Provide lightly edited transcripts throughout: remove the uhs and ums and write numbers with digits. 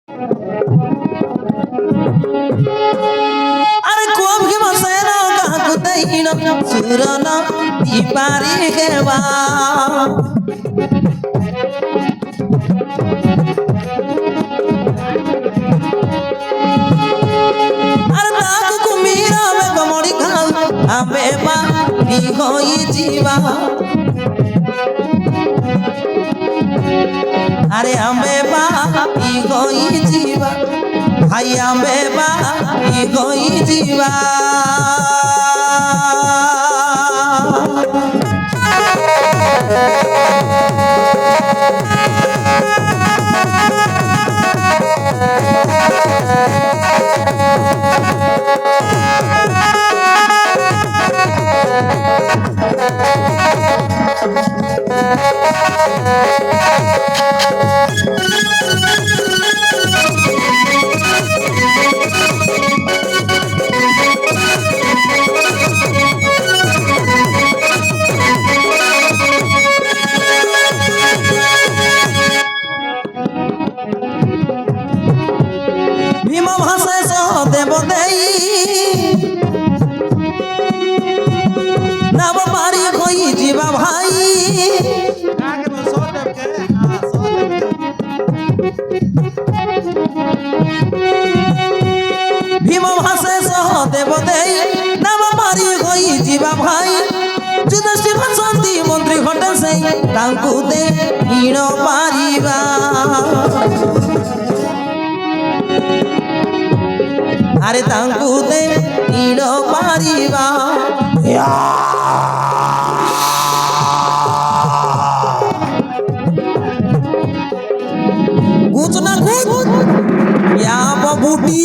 अरे कोम के मसेना का कुतैन सुरना दीपारी केवा अरे ताक कुमीरा में कमोड़ी खाऊ अबे बा नी होई जीवा अरे अबे बा नी होई जीवा हाय अबे बा नी होई जीवा भीम भाषा सह देव देई नव पारी होई जीवा भाई भीम भाषा सह देव देई नव पारी होई जीवा भाई जुदस्ती बसंती मंत्री घटे से तांकु दे हीण पारिबा अरे तांकु दे हीण पारिबा कुछ ना कुछ या बबूटी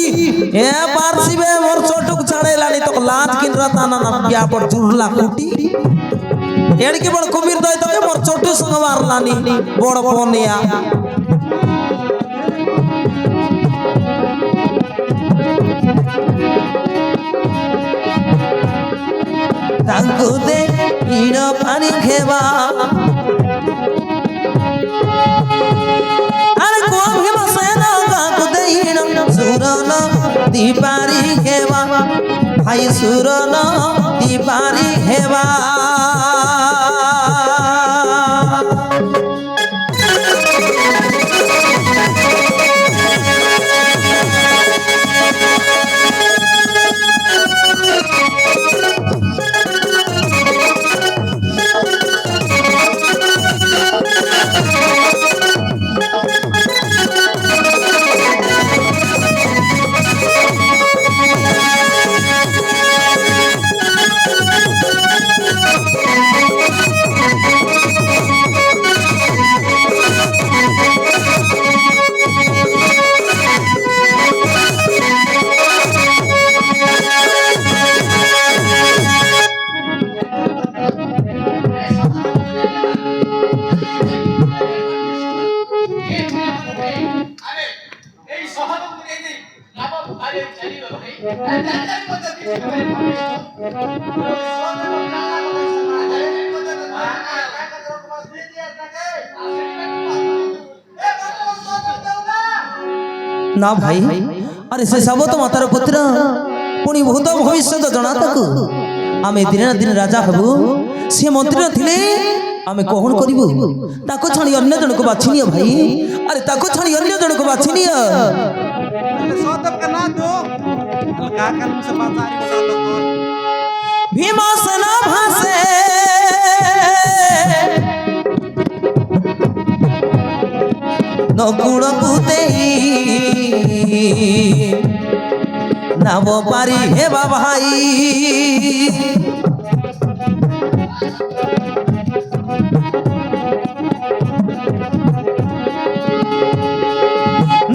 ए पारसीबे मोर छोटुक छाड़े लानी तो लाज किन रहता ना ना क्या पर झुरला कुटी एड़ के बड़ कुबीर दई तो मोर छोटू संग मार लानी बड़ फोनिया तांकु दे हीण पानी खेवा अरे कोम के मसेना तांकु दे हीण सुरन दीपारी खेवा हाय सुरन दीपारी खेवा ना भाई अरे से सब तो मातार पुत्र पुणी भूत भविष्य जना ताकू आमे दिन ना दिन राजा हबु से मंत्री थिले आमे कोहन करिवु ताको छाणी अन्य जन को बाछि नियो भाई अरे ताको छाणी अन्य जन को बाछि नियो सोतब का ना दो का कन समाचार बता दो भीमासना भासे नकुड़ पुतेई नाम पारी हेबा भाई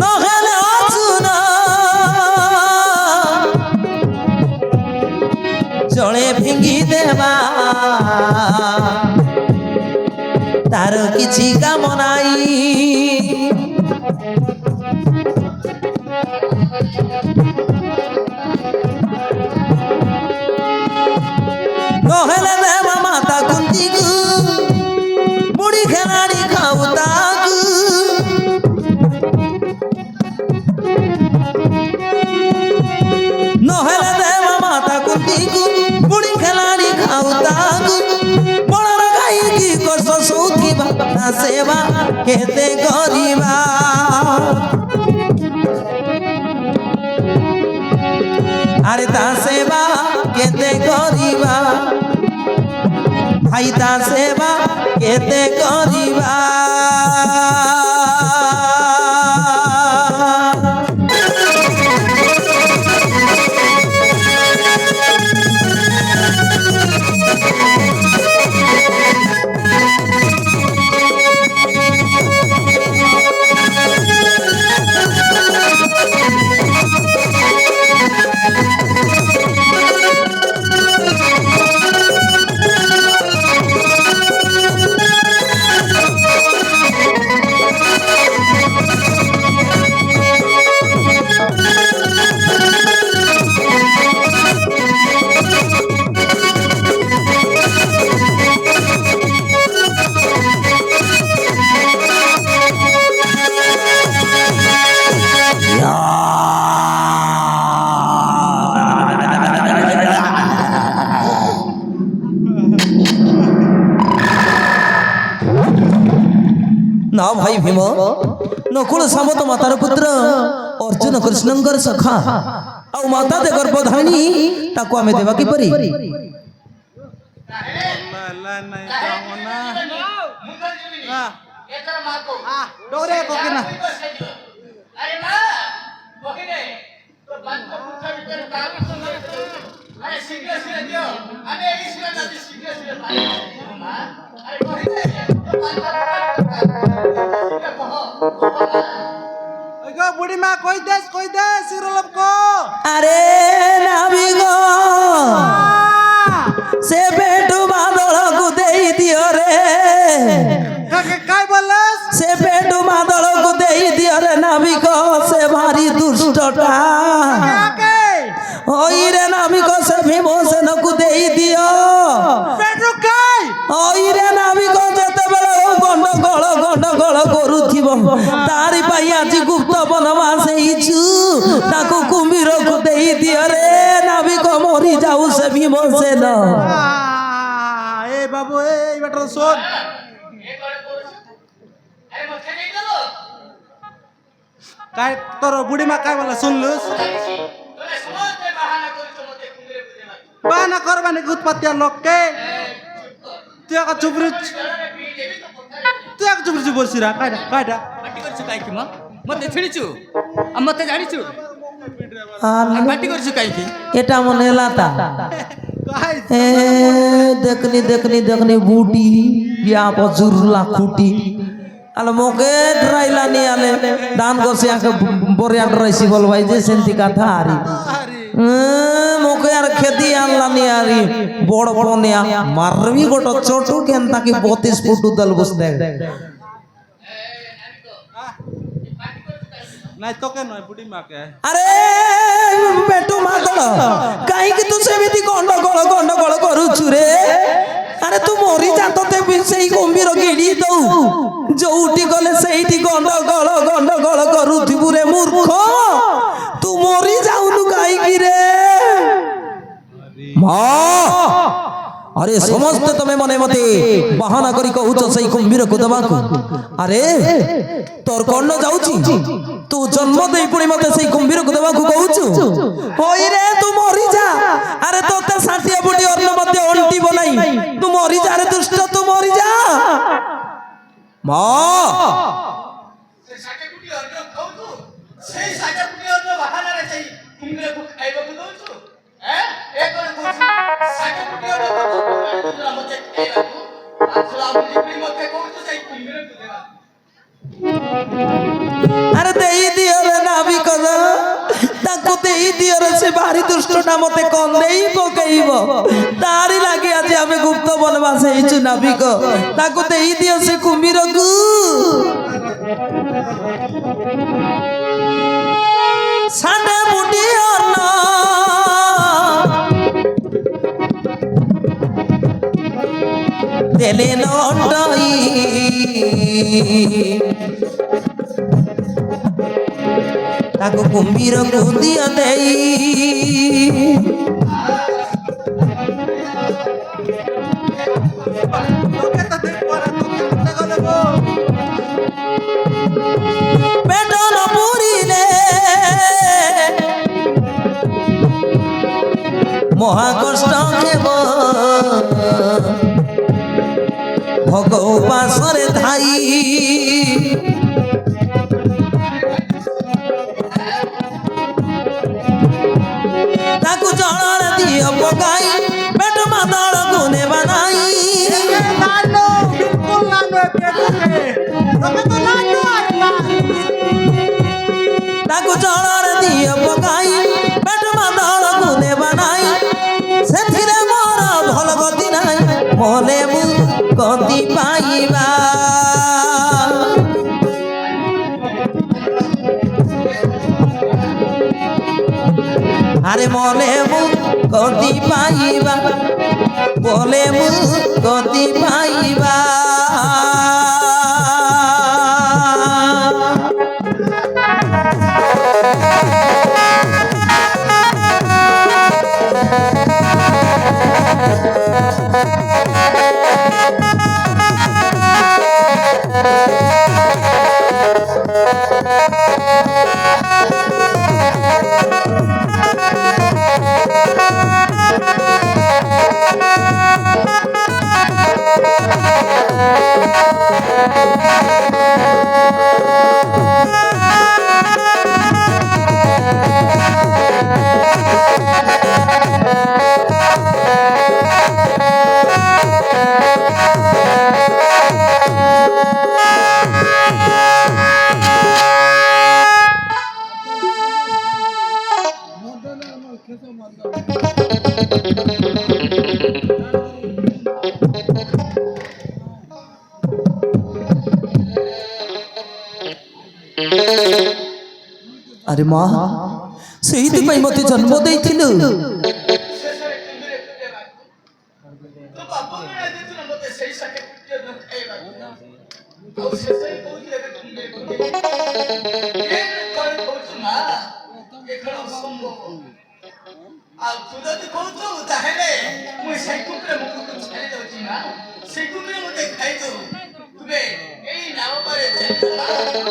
नहेले अर्जुन जड़े फिंगी देवा तार किछि काम नाई नहेले देवा माता कुंती बुढ़ी खेलाड़ी खाऊ ताक সেবা কেতে করিবা আরে তা সেবা কেতে করিবা ভাই তা সেবা কেতে করিবা ना भाई भीम नकुल सामत मातार पुत्र अर्जुन कृष्णंकर सखा आ माता दे गर्भधारिणी ताको आमे देवा की परी ला नाही जाऊ ना डोरे कोके ना अरे मां बहिने तो बांध मुठा भीतर काम अरे शीघ्र शीघ्र दियो अरे ईश्वर नदी शीघ्र शीघ्र मां अरे बहिने तो बांध अगो बुढ़ी माँ कोई देश सिरलब को अरे नाभी गो से पेटू मादल को दे दियो रे काय बोलस से पेटू मादल को दे दियो रे नाभी को से भारी दुष्टटा ओई रे नाभी को से भीमसेन को दे दियो पेटू काय ओई रे नाभी को जते बेले गंडगोल करूथिबो तारी पाई आज गुप्त बनवास हेइछु ताको कुम्भीर को दे दियो रे नाभी को मरी जाऊ से भीमसेन ए बाबू ए बेटा सुन अरे मथे नहीं चलो काय तोर बुढ़ी माँ काय बोला सुन लुस तोरे समझते बहाना करी तो मते कुंगरे बुझे बाना करबाने उत्पत्ति लोक के तुया का चुपरी तुया का चुपरी बोलसिरा कायदा पार्टी करछु काई कि म मते छिडिछु आ मते जानिछु पार्टी करछु काई कि एटा मने लाता काय ए देखनी बूटी बिया पजुरला खुटी आले मोके ड्राइला नि आले दान गोसे आके बोरिया ड्राइसी बोलवाई जे सेंती कथा आरी मोके यार खेती आनला नि आरी बड़ बनिया मारवी गोटो छोटू केनता की 32 फुट दल बसदे नाही तो के नय बुढ़ी माँ के अरे पेटू मातळ काई कि तू सेमिति गंडगोळ करूछु रे अरे तू मोरी जातो ते सेई गंभीर गिडी दऊ जोउटी गले सेईटी गंडगोळ करूथिबु रे मूर्ख तू मोरी जाउनु काई कि रे मां अरे समस्त तमे मने मते बहाना करी कहूच सेई गंभीर को दबाकू अरे तोर कर्ण जाउची तू जन्म दे पुणी मते सेई गंभीर को दबाकू कहूच होई रे तू मरी जा अरे तोते साटिया बुटी अन्न मते अंटी बनाई तू मरी जा रे दुष्ट तू मरी जा मां से साके कुटी अर्न खाऊ तू सेई साके कुटी अर्न बहाना रे सेई कुंगरे को खाइबो को दउछु एक कर साके कुटी अर्न खाऊ मते खाइबो आछला बुली मते कहूछु सेई कुंगरे को देबा अरे देई दियो रे नाभी को ताको देई दियो रे से भारी दुष्टटा मते कोन देई पकेइबो तारी लागे आज हमें गुप्त बनवास हेइछु नाभी को ताको देई दियो से कुम्भीर को साने बुटी अन्न देले नंडई ताको कुम्भीर को दिया देई तो के तो देख पर तो के गले बो মহাকষ্ট খেব ভগবাসরে ধাই তাকু জଳରେ দিଅ ପକାଇ ପେଟ ମାଦଳକୁ ନେବା ନାହିଁ लानो बिल्कुल लानो पेटुके तमे तो लानो आत्मा ତାକୁ ଜଳରେ ଦିଅ ପକାଇ ପେଟ ମାଦଳକୁ ନେବା ନାହିଁ ସେଥିରେ ମୋର ଭଲ ଗତି ନାହିଁ ମଲେ ମୁଁ ଗତି ପାଇବା আরে মলে মু গতি পাইবা বলে মু গতি পাইবা আরে মা সেইଥିପାଇଁ ମୋତେ ଜନ୍ମ ଦେଇଥିଲୁ ଶେଷରେ କୁମ୍ଭୀର କୁଟିବାକୁ ତୋ ବାପା ମା ଦେଇଥିଲ ମୋତେ ସେଇ ଶାଗ କୁଟିଅ ନ ଖାଇବାକୁ ଆଉ ଶେଷରେ କହୁଛି ଏବେ କୁମ୍ଭୀର କୁଟିବାକୁ ଏ କଣ କହୁଛୁ ମା ଏ କଣ ଅସମ୍ଭବ ଆଉ ତୁ ଯଦି କହୁଛୁ ତାହେଲେ ମୁଁ ସେଇ କୁମ୍ଭୀର ମୁଖକୁ ଛାଡ଼ି ଦଉଛି ମା ସେଇ କୁମ୍ଭୀର ମୋତେ ଖାଇଦଉ ତୁମେ ଏଇ ନାମ ପରେ ଚାଲିଛ ମା